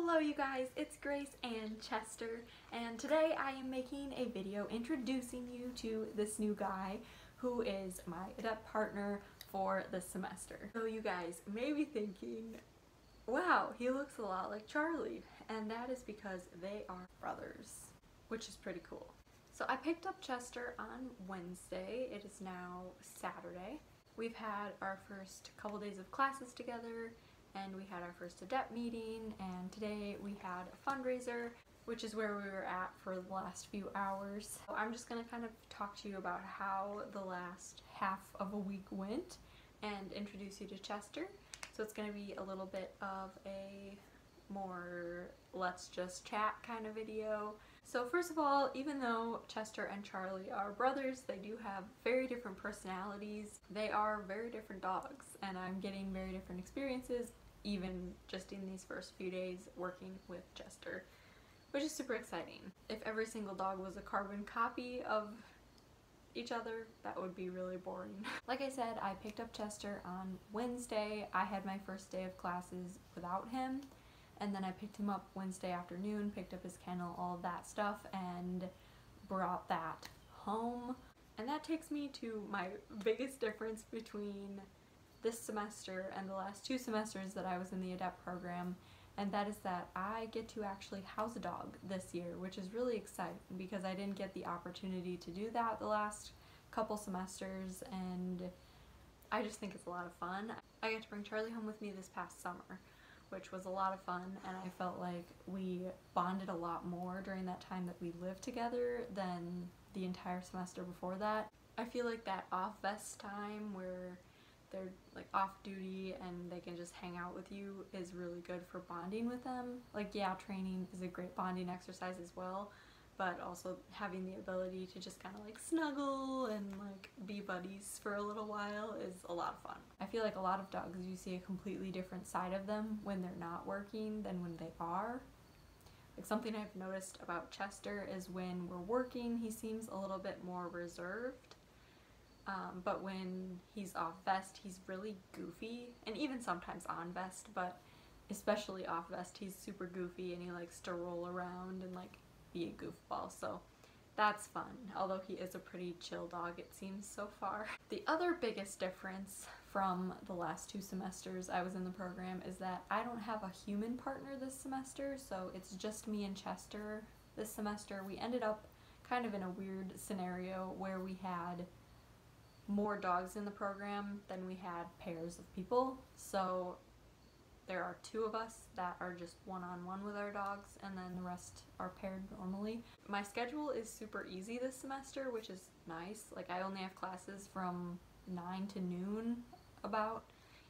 Hello you guys, it's Grace and Chester, and today I am making a video introducing you to this new guy who is my adept partner for this semester. So you guys may be thinking, wow, he looks a lot like Charlie, and that is because they are brothers, which is pretty cool. So I picked up Chester on Wednesday. It is now Saturday. We've had our first couple days of classes together, and we had our first adept meeting, and today we had a fundraiser, which is where we were at for the last few hours. So I'm just going to kind of talk to you about how the last half of a week went and introduce you to Chester. So it's going to be a little bit of a more let's just chat kind of video. So first of all, even though Chester and Charlie are brothers, they do have very different personalities. They are very different dogs, and I'm getting very different experiences even just in these first few days working with Chester, which is super exciting. If every single dog was a carbon copy of each other, that would be really boring. Like I said, I picked up Chester on Wednesday. I had my first day of classes without him, and then I picked him up Wednesday afternoon, picked up his kennel, all of that stuff, and brought that home. And that takes me to my biggest difference between this semester and the last 2 semesters that I was in the adept program, and that is that I get to actually house a dog this year, which is really exciting because I didn't get the opportunity to do that the last couple semesters, and I just think it's a lot of fun. I got to bring Charlie home with me this past summer, which was a lot of fun, and I felt like we bonded a lot more during that time that we lived together than the entire semester before that. I feel like that off-vest time where they're like off duty and they can just hang out with you is really good for bonding with them. Like, yeah, training is a great bonding exercise as well, but also having the ability to just kind of like snuggle and like be buddies for a little while is a lot of fun. I feel like a lot of dogs, you see a completely different side of them when they're not working than when they are. Like, something I've noticed about Chester is when we're working, he seems a little bit more reserved. But when he's off vest, he's really goofy, and even sometimes on vest, but especially off vest, he's super goofy and he likes to roll around and like be a goofball, so that's fun, although he is a pretty chill dog, it seems so far. The other biggest difference from the last 2 semesters I was in the program is that I don't have a human partner this semester, so it's just me and Chester this semester. We ended up kind of in a weird scenario where we had more dogs in the program than we had pairs of people, so there are 2 of us that are just one-on-one with our dogs, and then the rest are paired normally. My schedule is super easy this semester, which is nice. Like, I only have classes from 9 to noon about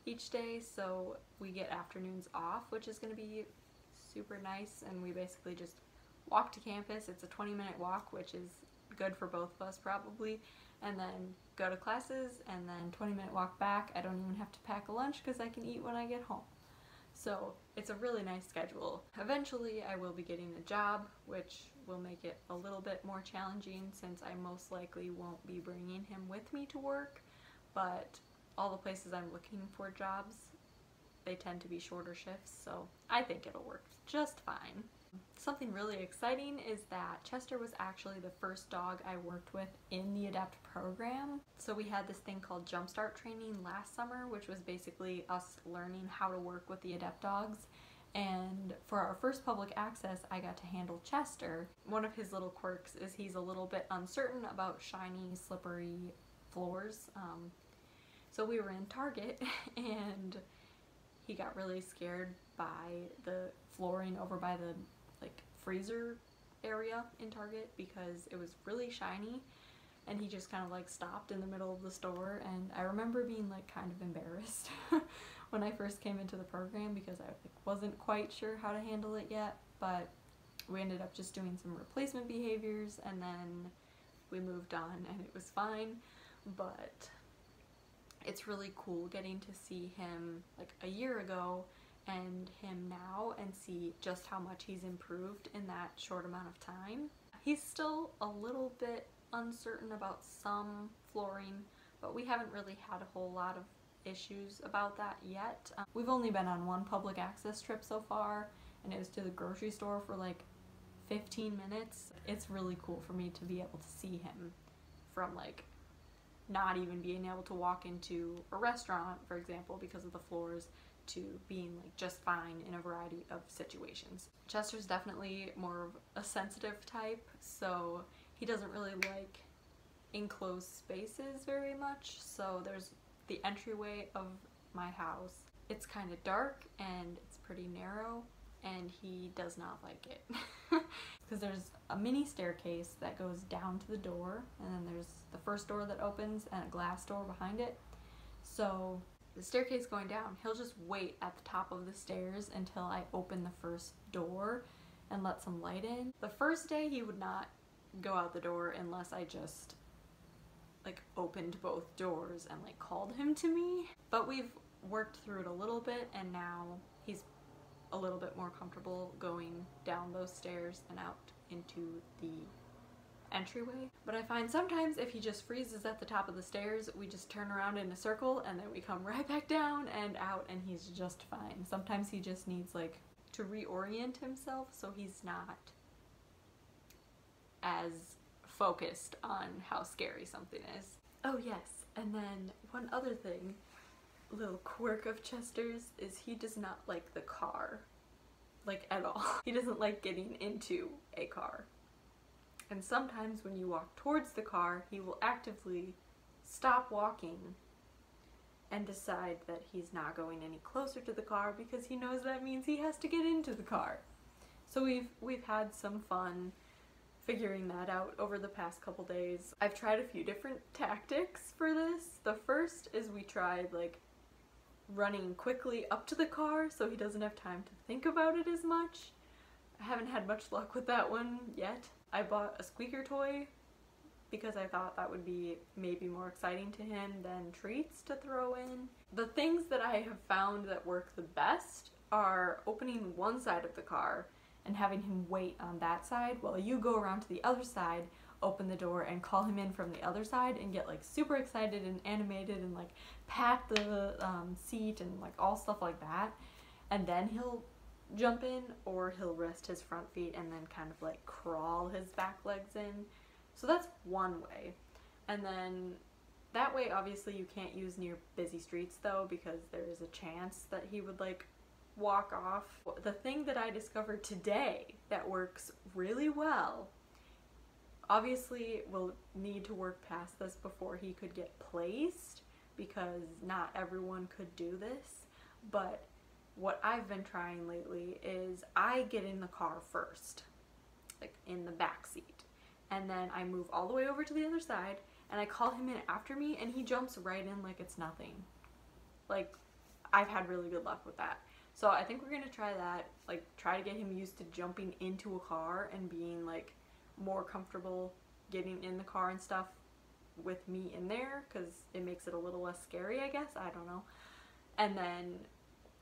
each day, so we get afternoons off, which is going to be super nice, and we basically just walk to campus. It's a 20-minute walk, which is good for both of us probably, and then go to classes, and then 20-minute walk back. I don't even have to pack a lunch because I can eat when I get home. So it's a really nice schedule. Eventually I will be getting a job, which will make it a little bit more challenging since I most likely won't be bringing him with me to work, but all the places I'm looking for jobs, they tend to be shorter shifts, so I think it'll work just fine. Something really exciting is that Chester was actually the first dog I worked with in the adept program. So we had this thing called Jumpstart training last summer, which was basically us learning how to work with the adept dogs. And for our first public access, I got to handle Chester. One of his little quirks is he's a little bit uncertain about shiny, slippery floors. So we were in Target and he got really scared by the flooring over by the freezer area in Target because it was really shiny, and he just kind of like stopped in the middle of the store, and I remember being like kind of embarrassed when I first came into the program because I wasn't quite sure how to handle it yet, but we ended up just doing some replacement behaviors and then we moved on and it was fine. But it's really cool getting to see him like a year ago and him now and see just how much he's improved in that short amount of time. He's still a little bit uncertain about some flooring, but we haven't really had a whole lot of issues about that yet. We've only been on 1 public access trip so far, and it was to the grocery store for like 15 minutes. It's really cool for me to be able to see him from like not even being able to walk into a restaurant, for example, because of the floors, to being like just fine in a variety of situations. Chester's definitely more of a sensitive type, so he doesn't really like enclosed spaces very much. So there's the entryway of my house. It's kind of dark and it's pretty narrow, and he does not like it. Because there's a mini staircase that goes down to the door, and then there's the first door that opens and a glass door behind it. So the staircase going down, he'll just wait at the top of the stairs until I open the first door and let some light in. The first day he would not go out the door unless I just like opened both doors and like called him to me. But we've worked through it a little bit, and now he's a little bit more comfortable going down those stairs and out into the entryway. But I find sometimes if he just freezes at the top of the stairs, we just turn around in a circle and then we come right back down and out, and he's just fine. Sometimes he just needs like to reorient himself so he's not as focused on how scary something is. Oh yes, and then one other thing, little quirk of Chester's, is he does not like the car, like at all. He doesn't like getting into a car. And sometimes when you walk towards the car, he will actively stop walking and decide that he's not going any closer to the car because he knows that means he has to get into the car. So we've had some fun figuring that out over the past couple days. I've tried a few different tactics for this. The first is we tried like running quickly up to the car so he doesn't have time to think about it as much. I haven't had much luck with that one yet. I bought a squeaker toy because I thought that would be maybe more exciting to him than treats to throw in. The things that I have found that work the best are opening one side of the car and having him wait on that side while you go around to the other side, open the door, and call him in from the other side and get like super excited and animated and like pat the seat and like all stuff like that. And then he'll jump in, or he'll rest his front feet and then kind of like crawl his back legs in. So that's one way. And then that way obviously you can't use near busy streets though, because there is a chance that he would like walk off. The thing that I discovered today that works really well, obviously we'll need to work past this before he could get placed because not everyone could do this, but what I've been trying lately is I get in the car first, like in the back seat, and then I move all the way over to the other side and I call him in after me, and he jumps right in like it's nothing. Like, I've had really good luck with that. So I think we're gonna try that, like try to get him used to jumping into a car and being like more comfortable getting in the car and stuff with me in there, because it makes it a little less scary, I guess. I don't know. And then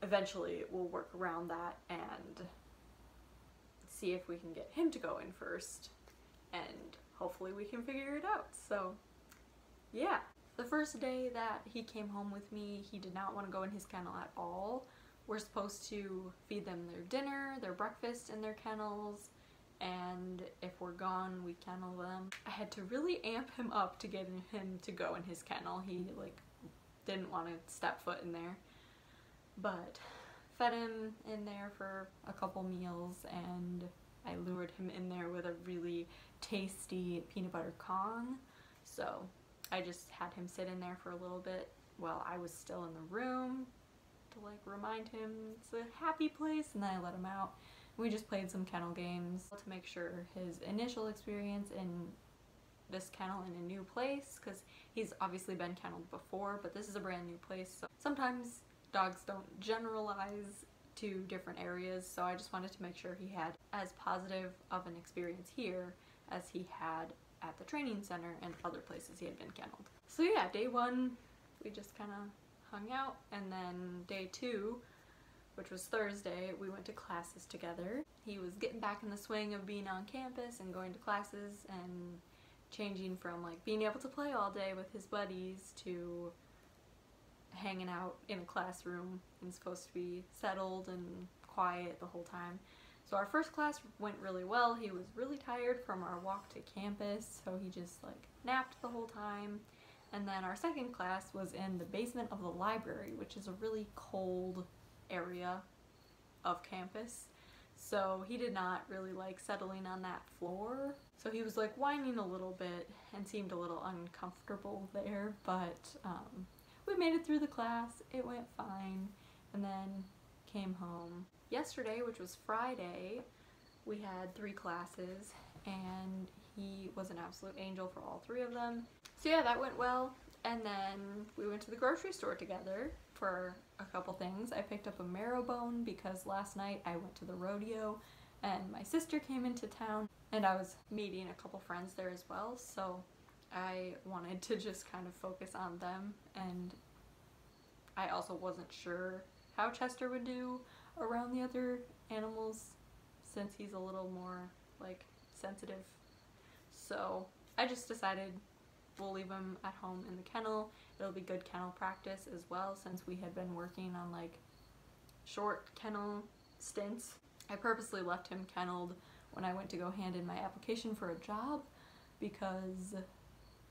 eventually we'll work around that and see if we can get him to go in first, and hopefully we can figure it out. So yeah. The first day that he came home with me, he did not want to go in his kennel at all. We're supposed to feed them their dinner, their breakfast in their kennels, and if we're gone, we kennel them. I had to really amp him up to get him to go in his kennel. He like didn't want to step foot in there. But fed him in there for a couple meals, and I lured him in there with a really tasty peanut butter Kong. So I just had him sit in there for a little bit while I was still in the room to like remind him it's a happy place, and then I let him out. We just played some kennel games to make sure his initial experience in this kennel in a new place, because he's obviously been kenneled before, but this is a brand new place. So sometimes dogs don't generalize to different areas, so I just wanted to make sure he had as positive of an experience here as he had at the training center and other places he had been kenneled. So yeah, day one we just kind of hung out, and then day two, which was Thursday, we went to classes together. He was getting back in the swing of being on campus and going to classes and changing from like being able to play all day with his buddies to hanging out in a classroom and supposed to be settled and quiet the whole time. So our first class went really well. He was really tired from our walk to campus, so he just like napped the whole time. And then our second class was in the basement of the library, which is a really cold area of campus. So he did not really like settling on that floor. So he was like whining a little bit and seemed a little uncomfortable there, but we made it through the class. It went fine, and then came home. Yesterday, which was Friday, we had 3 classes, and he was an absolute angel for all 3 of them. So yeah, that went well. And then we went to the grocery store together for a couple things. I picked up a marrow bone because last night I went to the rodeo and my sister came into town, and I was meeting a couple friends there as well, so I wanted to just kind of focus on them, and I also wasn't sure how Chester would do around the other animals since he's a little more like sensitive. So I just decided we'll leave him at home in the kennel. It'll be good kennel practice as well, since we had been working on like short kennel stints. I purposely left him kenneled when I went to go hand in my application for a job because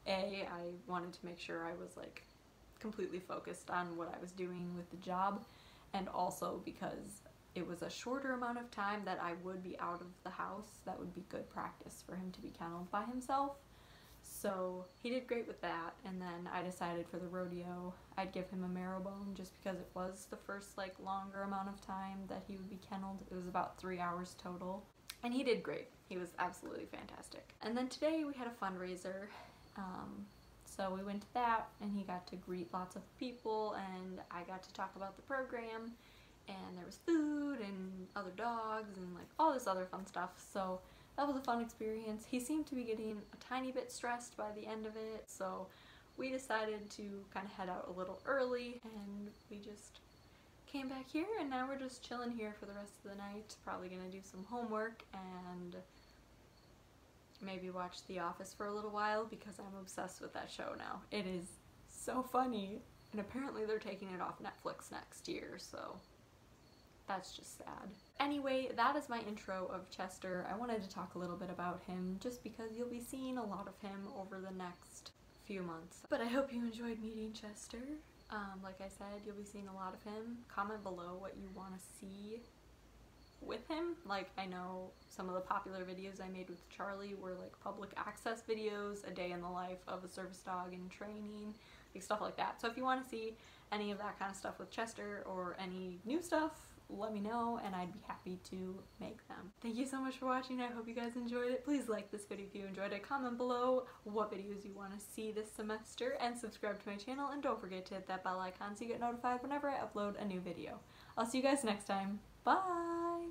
I wanted to make sure I was like completely focused on what I was doing with the job, and also because it was a shorter amount of time that I would be out of the house. That would be good practice for him to be kenneled by himself. So he did great with that, and then I decided for the rodeo I'd give him a marrow bone just because it was the first like longer amount of time that he would be kenneled. It was about 3 hours total, and he did great. He was absolutely fantastic. And then today we had a fundraiser, so we went to that, and he got to greet lots of people, and I got to talk about the program, and there was food and other dogs and like all this other fun stuff. So that was a fun experience. He seemed to be getting a tiny bit stressed by the end of it, so we decided to kind of head out a little early, and we just came back here, and now we're just chilling here for the rest of the night. Probably gonna do some homework and maybe watch The Office for a little while because I'm obsessed with that show now. It is so funny, and apparently they're taking it off Netflix next year, so that's just sad. Anyway, that is my intro of Chester. I wanted to talk a little bit about him just because you'll be seeing a lot of him over the next few months. But I hope you enjoyed meeting Chester. Like I said, you'll be seeing a lot of him. Comment below what you want to see with him. Like, I know some of the popular videos I made with Charlie were like public access videos, a day in the life of a service dog in training, like stuff like that. So if you want to see any of that kind of stuff with Chester or any new stuff, let me know and I'd be happy to make them. Thank you so much for watching. I hope you guys enjoyed it. Please like this video if you enjoyed it. Comment below what videos you want to see this semester, and subscribe to my channel, and don't forget to hit that bell icon so you get notified whenever I upload a new video. I'll see you guys next time. Bye!